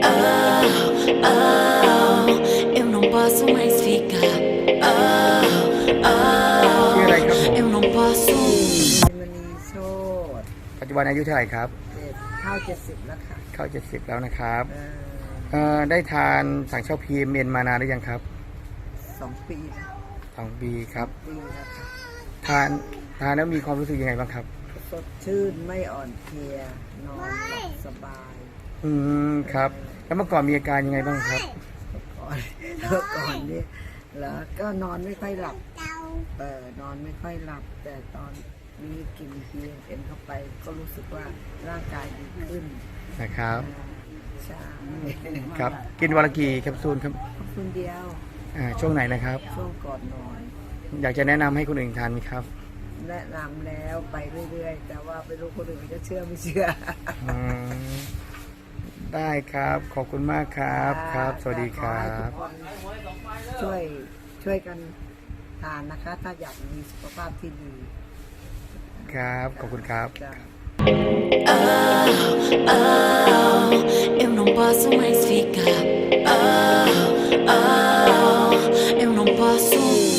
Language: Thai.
Oh, oh, eu não posso mais ficar. Oh, ชื่ออะไรครับผม oh, eu não posso. มณีโชต ปัจจุบันอายุเท่าไหร่ครับ เข้า70แล้วค่ะ เข้า70แล้วนะครับ เอได้ทานสังเช่าพีเมนมานานหรือยังครับ 2 ปีนะ 2 ปีครับ ปีแล้วค่ะ ทานแล้วมีความรู้สึกยังไงบ้างครับ สดชื่นไม่อ่อนเพลีย นอนหลับสบาย ครับ แล้วเมื่อก่อนมีอาการยังไงบ้างครับ ก่อนนี่แล้วก็นอนไม่ค่อยหลับนอนไม่ค่อยหลับ แต่ตอนนี้กิน PMN เข้าไปก็รู้สึกว่าร่างกายดีขึ้น นะครับ ใช่ ครับ กินวันละกี่แคปซูลครับ ขอบคุณเดียว ช่วงไหนนะครับ ช่วงก่อนนอน อยากจะแนะนำให้คนอื่นทานไหมครับ แนะนำแล้วไปเรื่อยๆ แต่ว่าไม่รู้คนอื่นจะเชื่อไม่เชื่อ อืมได้ครับ ขอบคุณมากครับครับ สวัสดีครับ ขอให้ทุกคนช่วยกันทานนะคะ ถ้าอยากมีสุขภาพที่ดี ครับ ขอบคุณครับ จ้ะ Oh, oh, eu não posso mais ficar. Oh, oh, eu não posso.